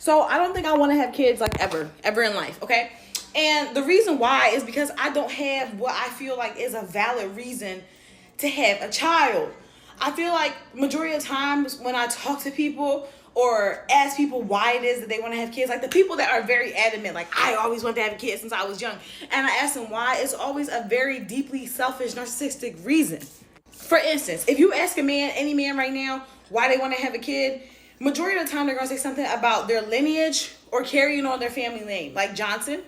So I don't think I want to have kids like ever in life, okay? And the reason why is because I don't have what I feel like is a valid reason to have a child. I feel like majority of times when I talk to people or ask people why it is that they want to have kids, like the people that are very adamant, like I always wanted to have a kid since I was young, and I ask them why, it's always a very deeply selfish, narcissistic reason. For instance, if you ask a man, any man right now, why they want to have a kid, majority of the time they're going to say something about their lineage or carrying on their family name, like Johnson.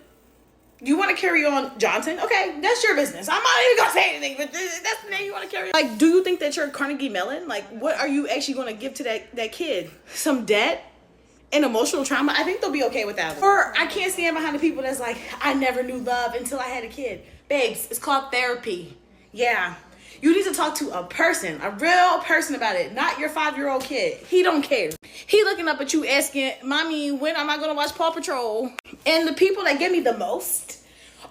You want to carry on Johnson? Okay, that's your business. I'm not even going to say anything, but that's the name you want to carry on. Like, do you think that you're Carnegie Mellon? Like, what are you actually going to give to that kid? Some debt? And emotional trauma? I think they'll be okay with that. Or I can't stand behind the people that's like, I never knew love until I had a kid. Babes, it's called therapy. Yeah. You need to talk to a person, a real person about it, not your 5-year-old kid. He don't care. He looking up at you asking, Mommy, when am I going to watch Paw Patrol? And the people that get me the most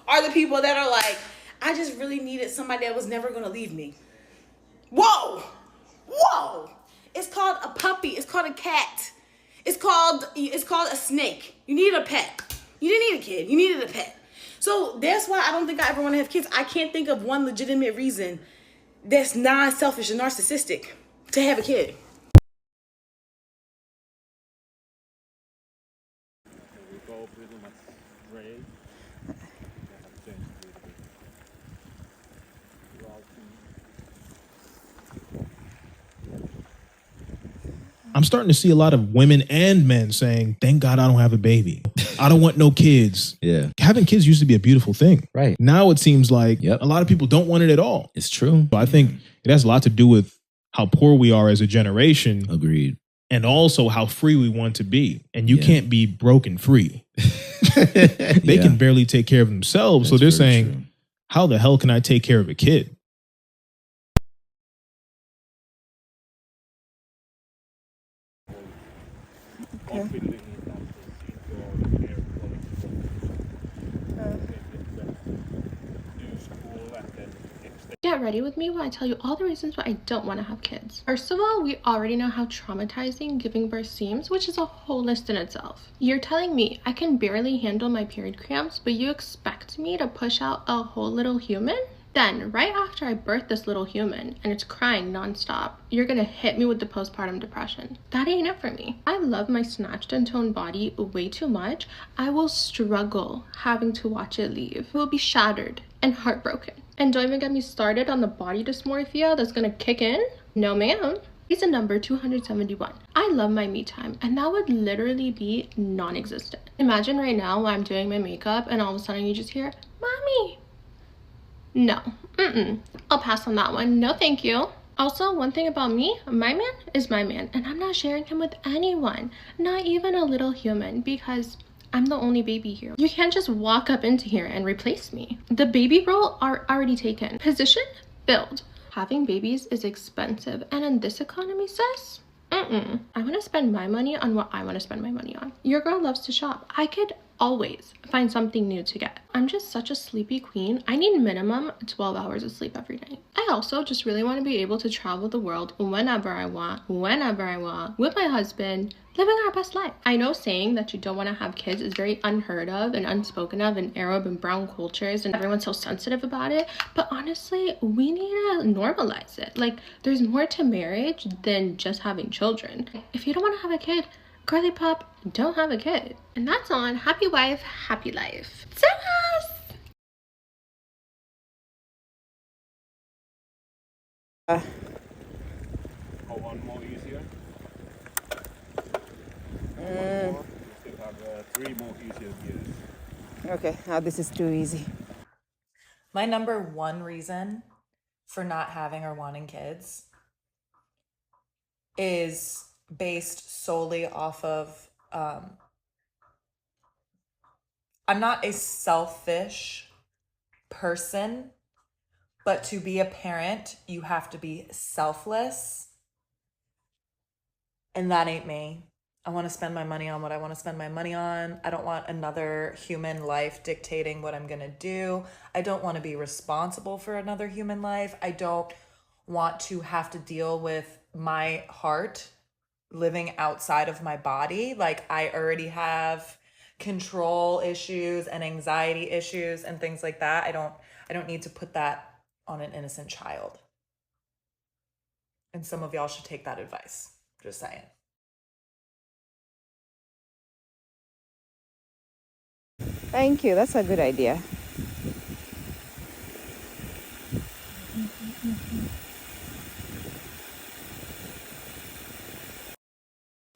are the people that are like, I just really needed somebody that was never going to leave me. Whoa. It's called a puppy. It's called a cat. It's called a snake. You needed a pet. You didn't need a kid. You needed a pet. So that's why I don't think I ever want to have kids. I can't think of one legitimate reason that's non-selfish and narcissistic to have a kid. We go pretty much gray. I'm starting to see a lot of women and men saying, thank God I don't have a baby. I don't want no kids. Yeah. Having kids used to be a beautiful thing. Right. Now it seems like Yep. a lot of people don't want it at all. It's true. So I think it has a lot to do with how poor we are as a generation. Agreed. And also how free we want to be. And you Yeah. can't be broken free. They Yeah. can barely take care of themselves. That's so they're very saying, true. how the hell can I take care of a kid? Get ready with me while I tell you all the reasons why I don't want to have kids. First of all, we already know how traumatizing giving birth seems, which is a whole list in itself. You're telling me I can barely handle my period cramps, but you expect me to push out a whole little human? Then, right after I birth this little human and it's crying nonstop, you're gonna hit me with the postpartum depression. That ain't it for me. I love my snatched and toned body way too much. I will struggle having to watch it leave. It will be shattered and heartbroken. And don't even get me started on the body dysmorphia that's gonna kick in. No ma'am. Reason number 271. I love my me time, and that would literally be non-existent. Imagine right now while I'm doing my makeup and all of a sudden you just hear, Mommy. No, I'll pass on that one. No, thank you. Also, one thing about me, my man is my man, and I'm not sharing him with anyone, not even a little human, because I'm the only baby here. You can't just walk up into here and replace me. The baby role are already taken. Position, build. Having babies is expensive, and in this economy, sis, I want to spend my money on what I want to spend my money on. Your girl loves to shop. I could always find something new to get. I'm just such a sleepy queen. I need minimum 12 hours of sleep every night. I also just really want to be able to travel the world whenever I want, with my husband, living our best life. I know saying that you don't want to have kids is very unheard of and unspoken of in Arab and brown cultures, and everyone's so sensitive about it, but honestly, we need to normalize it. Like, there's more to marriage than just having children. If you don't want to have a kid, girly pop, don't have a kid. And that's on Happy Wife, Happy Life. Oh, one more easier. One more. We still have 3 more easier gears. Okay, now this is too easy. My number one reason for not having or wanting kids is based solely off of I'm not a selfish person, but to be a parent, you have to be selfless. And that ain't me. I want to spend my money on what I want to spend my money on. I don't want another human life dictating what I'm going to do. I don't want to be responsible for another human life. I don't want to have to deal with my heart living outside of my body. Like I already have control issues and anxiety issues and things like that. I don't need to put that on an innocent child. And some of y'all should take that advice. Just saying. Thank you. That's a good idea.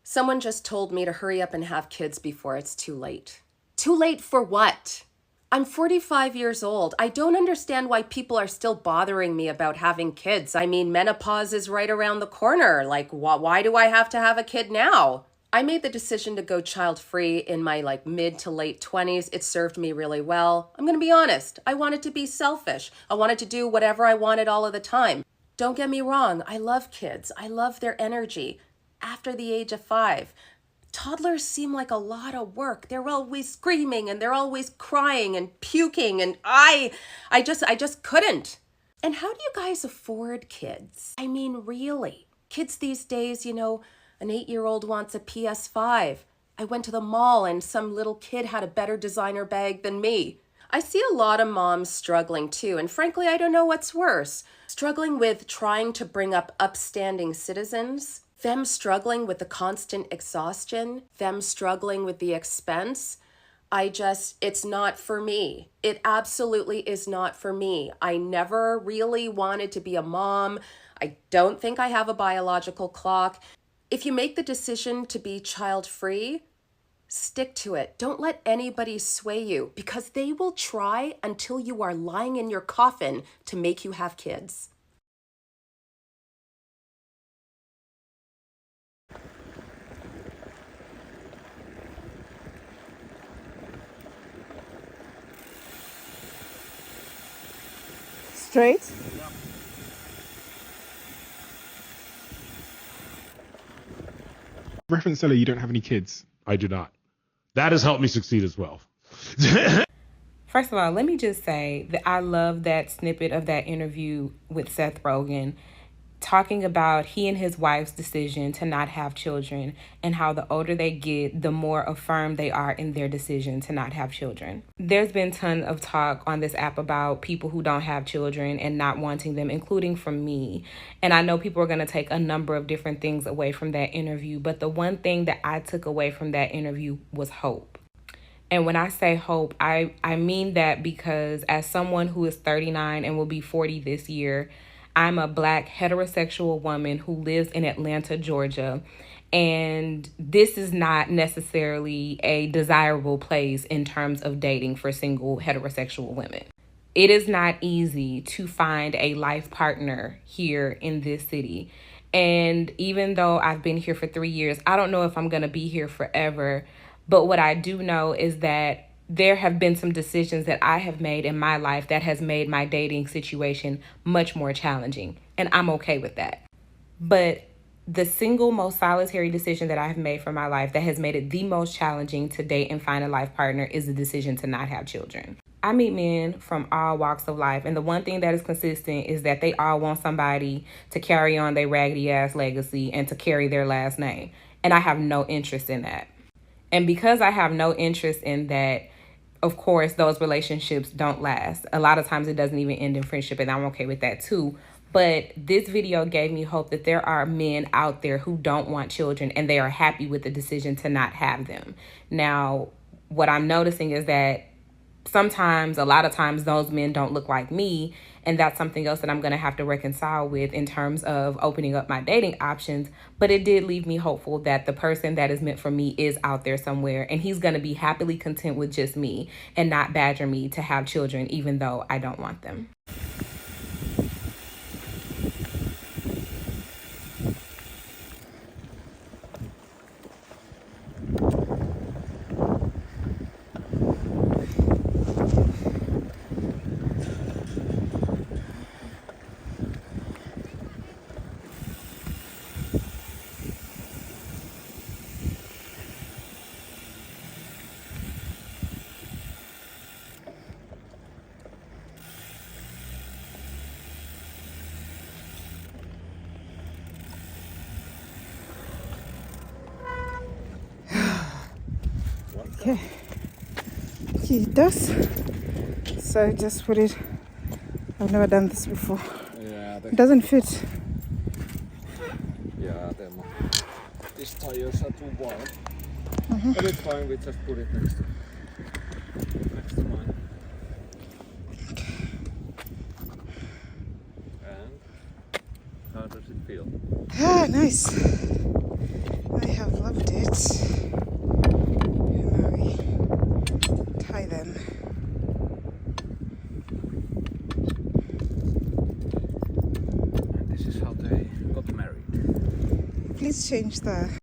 Someone just told me to hurry up and have kids before it's too late. Too late for what? I'm 45 years old. I don't understand why people are still bothering me about having kids. I mean, menopause is right around the corner. Like, why do I have to have a kid now? I made the decision to go child-free in my mid to late 20s. It served me really well. I'm gonna be honest. I wanted to be selfish. I wanted to do whatever I wanted all of the time. Don't get me wrong. I love kids. I love their energy. After the age of 5, toddlers seem like a lot of work. They're always screaming and they're always crying and puking, and I just couldn't. And how do you guys afford kids? I mean, really? Kids these days, an 8-year-old wants a PS5. I went to the mall and some little kid had a better designer bag than me. I see a lot of moms struggling too, and frankly, I don't know what's worse. Struggling with trying to bring up upstanding citizens, them struggling with the constant exhaustion, them struggling with the expense. It's not for me. It absolutely is not for me. I never really wanted to be a mom. I don't think I have a biological clock. If you make the decision to be child-free, stick to it. Don't let anybody sway you, because they will try until you are lying in your coffin to make you have kids. Straight? Reference seller, you don't have any kids. I do not. That has helped me succeed as well. First of all, let me just say that I love that snippet of that interview with Seth Rogen, talking about he and his wife's decision to not have children, and how the older they get, the more affirmed they are in their decision to not have children. There's been a ton of talk on this app about people who don't have children and not wanting them, including from me. And I know people are going to take a number of different things away from that interview, but the one thing that I took away from that interview was hope. And when I say hope, I mean that because as someone who is 39 and will be 40 this year, I'm a Black heterosexual woman who lives in Atlanta, Georgia, and this is not necessarily a desirable place in terms of dating for single heterosexual women. It is not easy to find a life partner here in this city. And even though I've been here for 3 years, I don't know if I'm going to be here forever. But what I do know is that there have been some decisions that I have made in my life that has made my dating situation much more challenging. And I'm okay with that. But the single most solitary decision that I've made for my life that has made it the most challenging to date and find a life partner is the decision to not have children. I meet men from all walks of life, and the one thing that is consistent is that they all want somebody to carry on their raggedy ass legacy and to carry their last name. And I have no interest in that. And because I have no interest in that, of course, those relationships don't last. A lot of times it doesn't even end in friendship, and I'm okay with that too. But this video gave me hope that there are men out there who don't want children and they are happy with the decision to not have them. Now, what I'm noticing is that a lot of times, those men don't look like me. And that's something else that I'm going to have to reconcile with in terms of opening up my dating options. But it did leave me hopeful that the person that is meant for me is out there somewhere. And he's going to be happily content with just me and not badger me to have children, even though I don't want them. Okay. It does. So just put it. I've never done this before. Yeah, It doesn't fit. yeah, these tires are too wide. But it's fine, we just put it next to mine. And how does it feel? Ah, nice. I have loved it. And now we tie them. And this is how they got married. Please change the